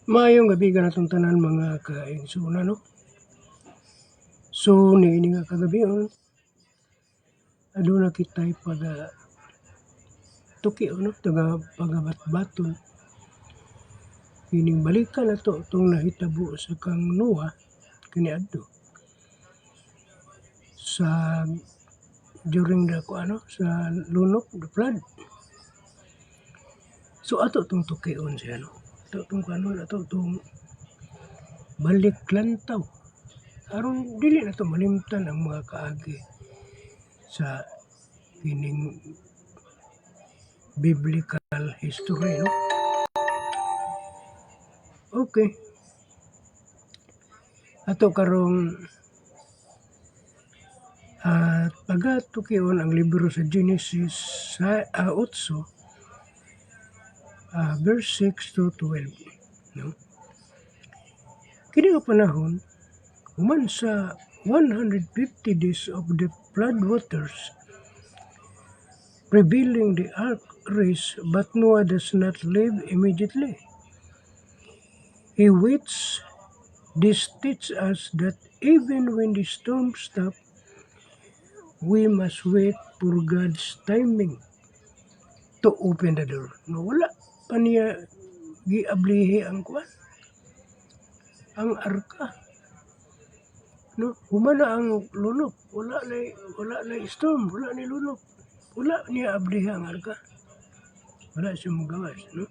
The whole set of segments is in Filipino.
Maayong gabi ka natong tanan mga kaigsoon, no? So niini nga kagabion aduna kitay tuki no taga pagabat-baton kining balikan nato tong nahitabo sa kang Noah kaniadto sa during the sa lunok, the flood. So ato tong tukion siya, no? Ato tong ato tong balik lantaw aron dili na to malimtan ang mga kaagi sa kining biblical history, no? Okay. Ato karong pagatukion ang libro sa Genesis sa 8 verse 6 to 12, no? Kini nga panahon human sa 150 days of the flood waters prevailing the ark race, but Noah does not live immediately. He waits. This teaches us that even when the storm stops, we must wait for God's timing to open the door. No, wala pa niya giablihi ang arka. No, humana ang lunok, wala na storm, wala ni lunok. Wala niya ablihi ang arka. Wala siya magawas, no?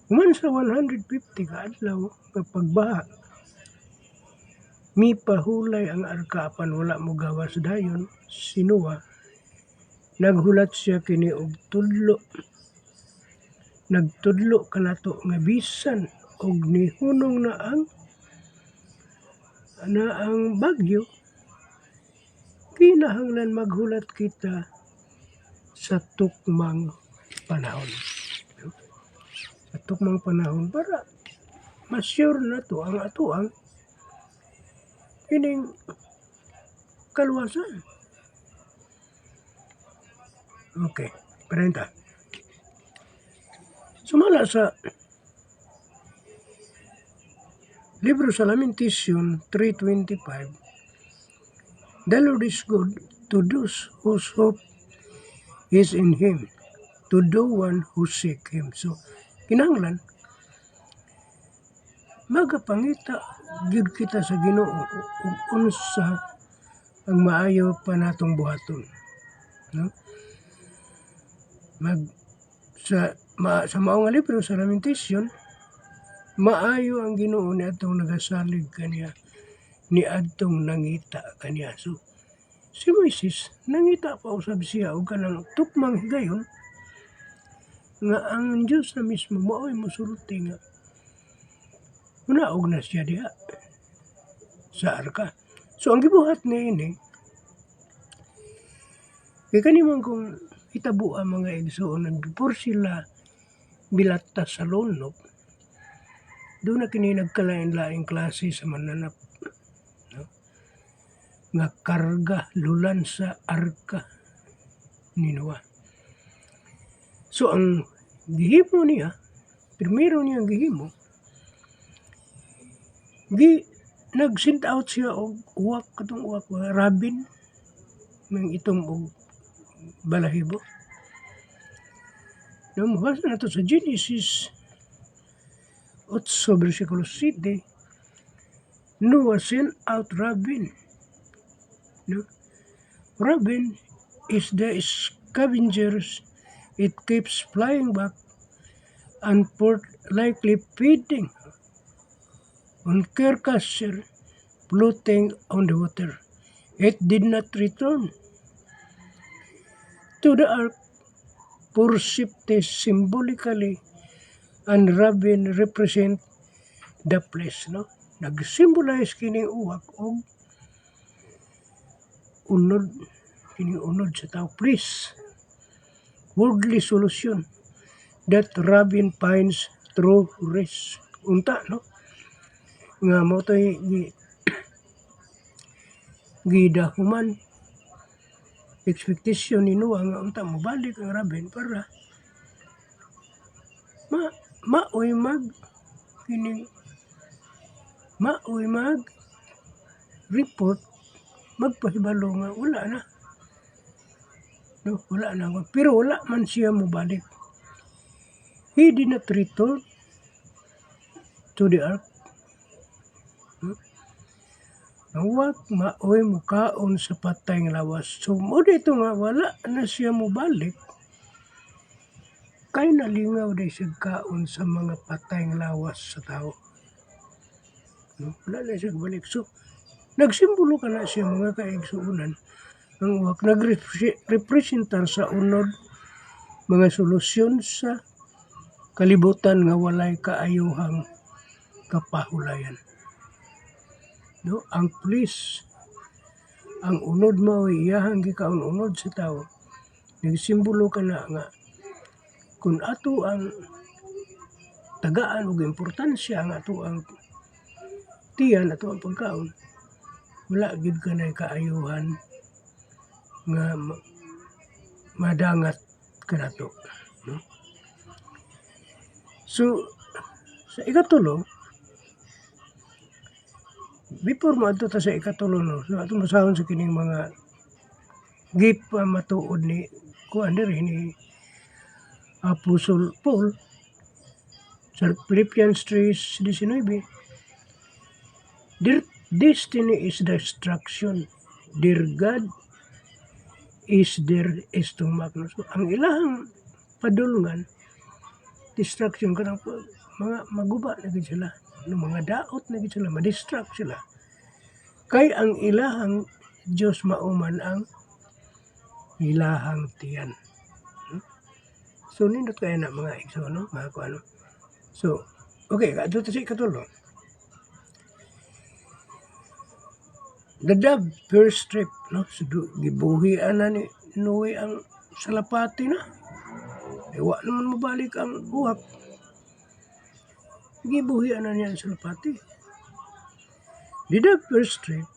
Human sa 150 ka adlaw pagbaha, mipahulay ang arka apan wala mo gawas dayon si Noah. Naghulat siya kini og tudlo. Nagtudlo kanato nga bisan og nihunong na ang bagyo, kinahanglan maghulat kita sa tukmang panahon. Sa tukmang panahon para ma-sure na to ang atuang kining kaluwasan. Okay, 40. Sumala sa libro sa Lamentation 3:25, the Lord is good to those whose hope is in Him, to the one who seek Him. So, kinahanglan magapangita gyud kita sa Ginoo ug unsa ang maayo pa natong buhaton, no? Sa mao nga libro sa Lamentation, maayo ang Ginoo niadtong nagasalig kaniya, niadtong nangita kaniya. So si Moises nangita pa usab siya og kanang tukmang higayon nga ang Dios na mismo mao'y mosulti nga munaog na siya diha sa arka. So ang gibuhat niini kay kanimang kung hitabo ang mga igsoon before sila bilatas sa lunok, doon na kini nagkalain-laing klase sa mananap, no? Nga karga lulan sa arka ni Noah. So ang gihimo niya, primero niyang gihimo, nag-send out siya og uwak rabin ng itom og balahibo. Nung mabasa na to sa Genesis 8 versikulo 7, Noah sent out rabin. No? Rabin is the scavengers. It keeps flying back and forth, likely feeding on carcasses floating on the water. It did not return to the ark for safety symbolically, and rabin represent the place, no? Nag-symbolize kining uwak og unod sa tao, please, worldly solution that rabin finds through rest. Unta, no? Nga mo to'y gidahuman expectation ni Noah nga unta mo balik ang rabin para maoy kining maoy mag-report, magpahibalo nga wala na. No, wala na. Pero wala man siya mobalik. He did not return to the ark. Nawag maoy mukaon sa patay nga lawas. So, mo dito nga wala na siya mobalik. Kay nalingaw day siya kaon sa mga patay nga lawas sa tao. No? Wala na siya balik. So, nagsimbolo ka na siya mga kaigsuunan. Ang uwak nagrepresentar sa unod mga solusyon sa kalibutan nga walay kaayuhang kapahulayan. No, ang pulis, ang unod mao iyahang gikaon unod sa tao. Nagsimbolo ka na nga kung ato ang tagaan og importansya ang ato ang tiyan, ato ang pagkaon, wala gid kanay kaayuhan nga madangat kanato. No? So, sa ikatulo, before maadto ta sa ikatulo, no, so ato masahon sa kining mga gift matuod ni kuan diri ni Apostol Paul sa Philippians 3:19. Their destiny is destruction. Their God is their stomach. So, ang ilahang padulungan, destruction ka ng mga maguba na gid sila. No, mga daot na gid sila, ma-distract sila. Kay ang ilahang Diyos mauman ang ilahang tiyan. So, nindot kaya na mga igso, no? Mga kuano. So, okay, kadto ta sa ikatulo. The dove first trip, no? So, gibuhian na ni Noe ang salapati na. Wa naman mabalik ang uwak. Gibuhian na niya ang salapati. The dove first trip,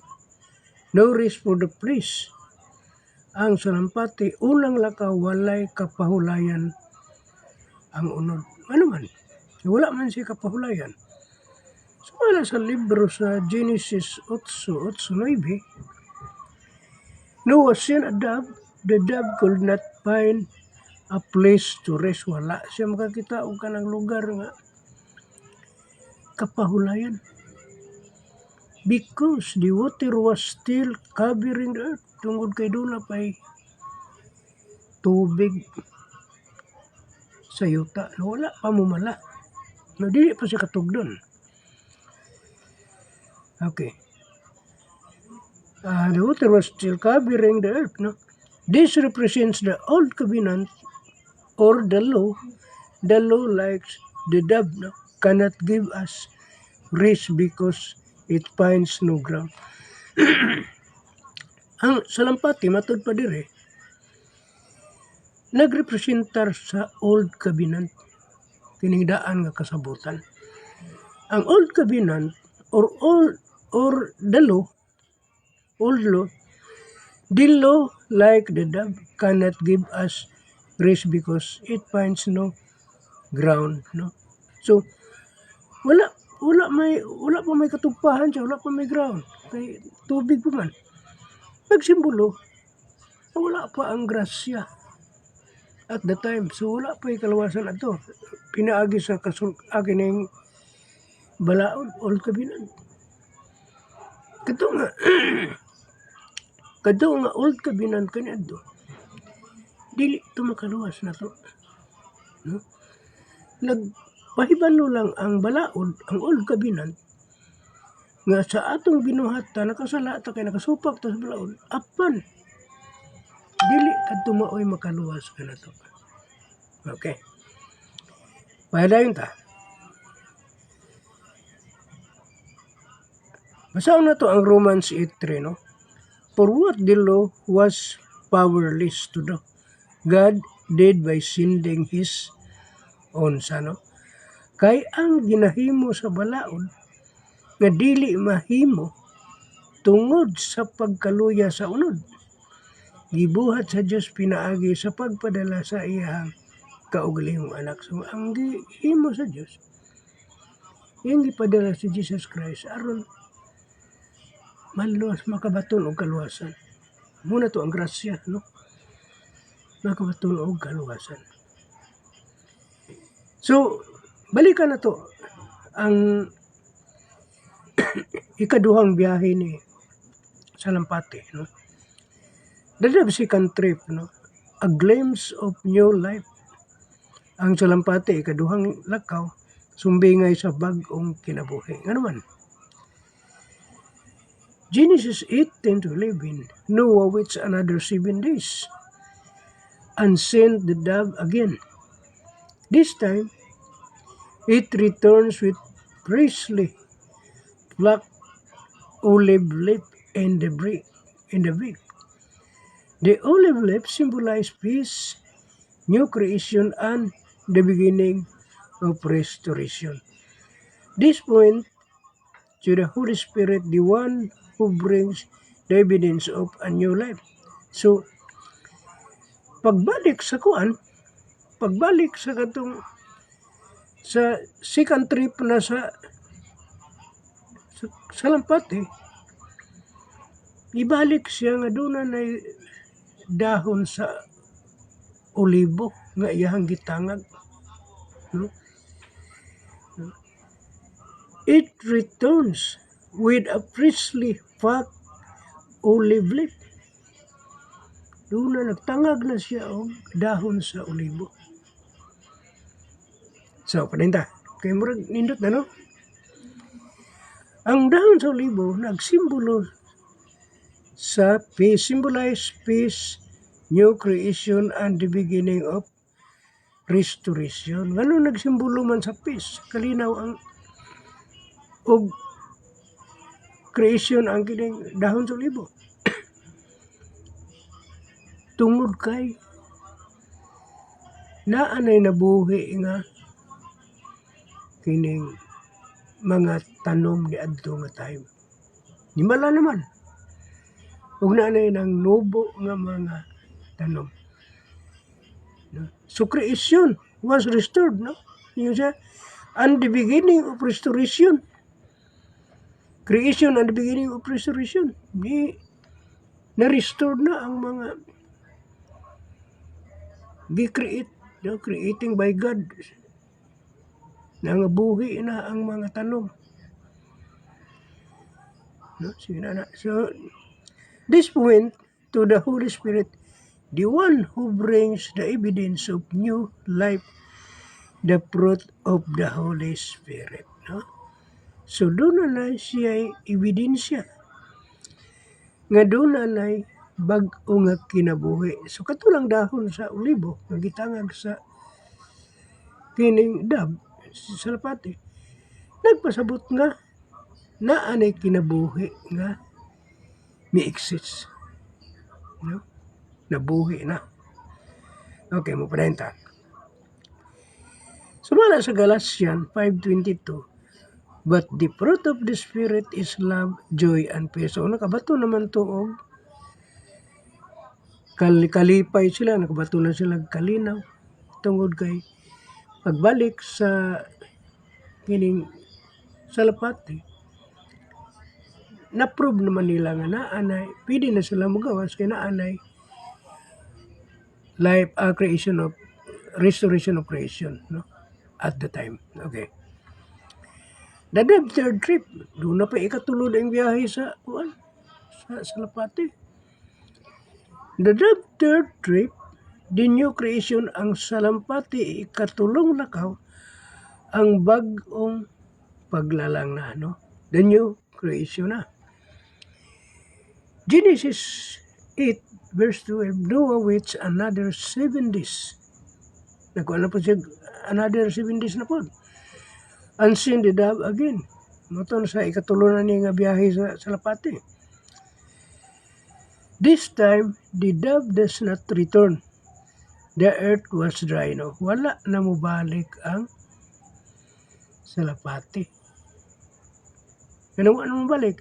no risk for the police. Ang salampati, unang lakaw, walay kapahulayan ang unod. Ano man? Wala man siya kapahulayan. Sumala sa libro sa Genesis 8:9, Noah seen a dove. The dove could not find a place to rest. Wala siya makakita o kanang lugar nga kapahulayan. Because the water was still covering the earth. Tungod kay doon na pa'y tubig sa yuta. Wala pa mumala. No, dili pa siya katugdon. Okay. The water was still covering the earth. No? This represents the old covenant or the law. The law, like the dove, no, cannot give us rest because it finds no ground. Ang salampati, matod pa dire, nagrepresentar sa old covenant, kinigdaan nga kasabutan. Ang old covenant or the law, old law, the law like the dove cannot give us rest because it finds no ground, no. So wala pa may katugpahan siya, wala pa may ground, kay tubig pa man. Nagsimbolo, wala pa ang grasya at the time. So wala pa yung kalawasan ato. Pinaagi sa akin ng balaod, old covenant. Kato nga old covenant kanya do. Dili ito makaluwas na to. No? Nagpahibalo lang ang balaod, ang old covenant, nga sa atong binuhata, nakasala ta kay nakasupak ta sa balaod, apan dili kadto maoy makaluwas ka na to. Okay. Padayon ta. Basaon na to ang Romans 8:3, no? For what the law was powerless to do, God did by sending His own Son, no? Kay ang ginahimo sa balaod nga dili mahimo tungod sa pagkaluya sa unod, gibuhat sa Dios pinaagi sa pagpadala sa iyang kaugalingong anak. So ang gihimo sa Dios Yung gipadala si Jesus Christ aron maluwas makabaton og kaluwasan. Muna to ang grasya, no? Makabaton og kaluwasan. So, balikan na to ang ikaduhang biyahe ni Salampati, no? The second trip, no? A glimpse of new life. Ang Salampati, ikaduhang lakaw, sumbingay sa bag-ong kinabuhi. Nga naman, Genesis 8:10-11, Noah waits another 7 days and sent the dove again. This time, it returns with freshly plucked olive leaf in the beak. The olive leaf symbolizes peace, new creation, and the beginning of restoration. This point to the Holy Spirit, the one who brings the evidence of a new life. So, pagbalik sa sa second trip na sa Salampati, ibalik siya nga doon na dahon sa olibo nga iyahang gitangag. No? It returns with a freshly plucked olive leaf. Doon na nagtangag na siya og dahon sa olibo. So, paninta. Kaya murag nindot na, no? Ang dahon sa olibo nagsimbolo sa peace, symbolize peace, new creation, and the beginning of restoration. Ngano nagsimbolo man sa peace? Kalinaw ang og creation ang kining dahon sa olibo. Tungod kay naanay nabuhi nga kining mga tanom ni adto nga time. Himala naman. Ug naanay nang nubo nga mga tanom. No? So creation was restored, no? Yung siya, and the beginning of restoration. Creation and the beginning of restoration. Na-restore na ang mga gi-create, no? Creating by God. Nangabuhi na ang mga tanom. No? So, this point to the Holy Spirit, the one who brings the evidence of new life, the fruit of the Holy Spirit. No? So, doon na siya ebidensya nga doon na bag-o nga kinabuhi. So, katulang dahon sa olibo nga gitangag sa kining dab sa Salampati, nagpasabot nga naanay kinabuhi nga mi-exist. No? Nabuhi na. Okay, mo panenta. Sumala sa Galatians 5:22, but the fruit of the Spirit is love, joy, and peace. So, nakabato naman to og kalipay sila, nakabato na sila kalinaw. Tungod kay pagbalik sa kining Salampati, na-prove naman nila nga naanay, pwede na sila magawas kay naanay life, creation of, restoration of creation, no? At the time. Okay. The third trip, doon na pa ikatulod ang biyahe sa Salampati. The third trip, the new creation ang Salampati, ikatulong lakaw ang bag-ong paglalang na, no? The new creation na. Genesis 8:12, Noah waits another 7 days. Nakuha na po siya, another 7 days na po. And seen the dove again. Moton sa ikatulunan niya nga biyahe sa Salampati. This time, the dove does not return. The earth was dry, no? Wala na mubalik ang Salampati. Ano na mubalik?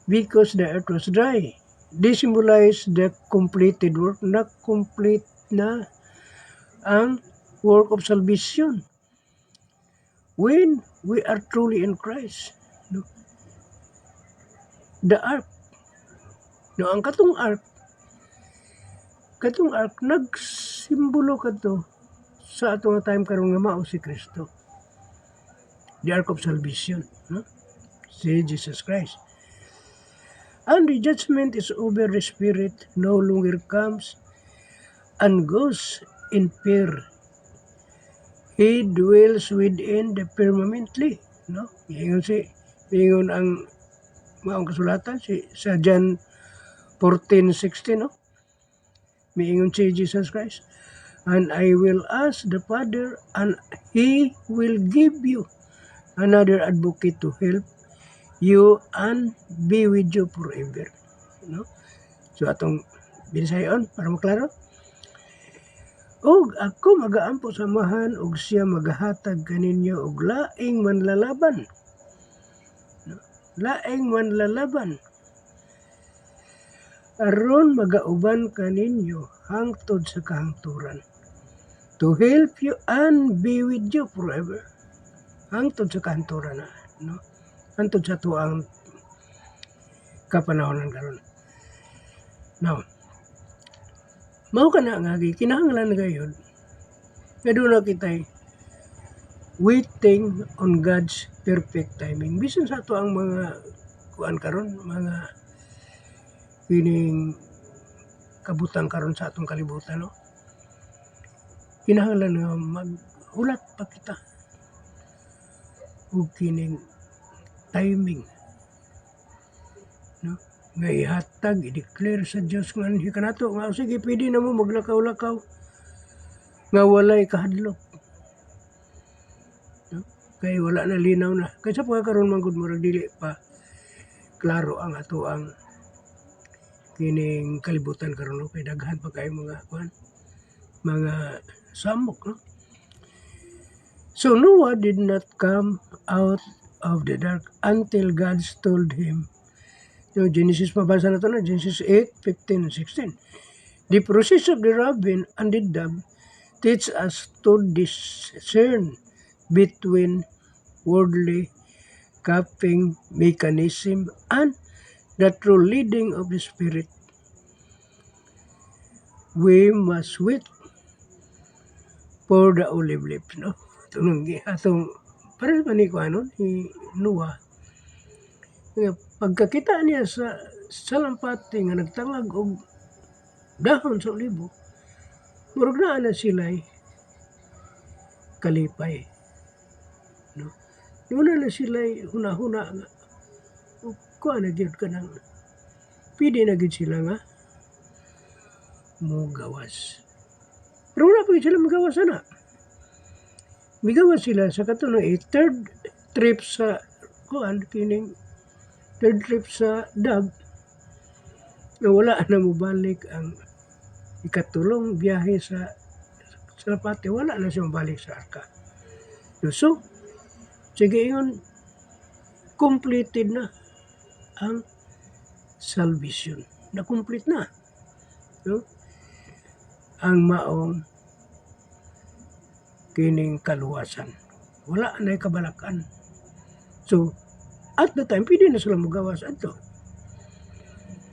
Because the earth was dry. This symbolizes the completed work. Na-complete na ang work of salvation. when we are truly in Christ. No? The ark. No, ang katong ark nagsimbolo kadto sa ato nga time karon nga mao si Kristo. The ark of salvation, no? Si Jesus Christ. And the judgment is over. The Spirit no longer comes and goes in fear. He dwells within the permanently, no? Ingon ang maong kasulatan sa John 14:16, no? Miingon si Jesus Christ, and I will ask the Father, and He will give you another advocate to help you and be with you forever. No? So atong binisayon para maklaro. Og ako magaampo samahan og siya magahatag kaninyo og laing manlalaban. No? Laing manlalaban. Aron magauban kaninyo hangtod sa kahangturan. To help you and be with you forever. Hangtod sa kahangturan na, no? Hangtod sa tuang kapanahonan karon. Now, mao kana nga kinahanglan gayud nga doon na kitay waiting on God's perfect timing. Bisan sa ato ang mga kuan karon, mga kining kabutang karon sa atong kalibutan, no? Kinahanglan nga maghulat pa kita og kining timing, no? Nga ihatag, i-declare sa Dios nga anhi kanato nga sige pwede na mo maglakaw-lakaw nga walay kahadlok, no? Kay wala na linaw na. Kaysa pagkakaroon man gud murag dili pa klaro ang ato ang kining kalibutan karon, no? Kay daghan pa kay mga samok, no? So Noah did not come out of the dark until God told him. So Genesis mabasa na to, no? Genesis 8:15 and 16. The process of the raven and the dove teach us to discern between worldly coping mechanism and the true leading of the Spirit. We must wait for the olive leaf, no? Atong para man ni Noah. Pagkakita niya sa salampati nga nagtangag og dahon sa olibo, murag naa na sila'y kalipay, no? Muna na sila'y huna-huna nga kuha na gyud kanang pwede na gyud sila nga mugawas. Pero wala pa sila magawas na. Migawas sila sa katuno third trip sa dove na wala na mabalik ang ikatulong biyahe sa lapate, wala na siya mabalik sa arka. So, sige yun, completed na ang salvation. Na-complete na. No? Ang maong kining kaluwasan. Wala na kabalakan. So, at the time, pwede na sila magawas ato.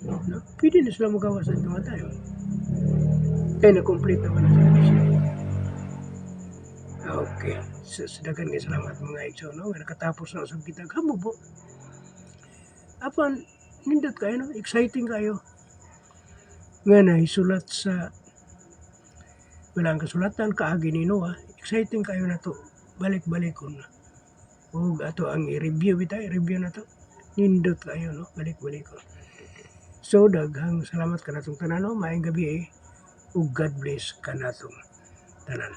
No? Pwede na sila magawas ato nga time. Kaya na-complete naman ang salvation. Okay. So, dagan nga salamat mga igso, no? Nakatapos na sa kitag hamubo. Apan, nindot kayo, no? Exciting kayo. Nga na isulat sa walang kasulatan kaagi ni Noah. Exciting kayo na to. Balik-balik ko na. O ato ang i-review na to. Nindot kayo, no? Balik-balik ko. So, daghang salamat ka na itong tanan, no? Maayong gabi, o God bless ka na itong tanan.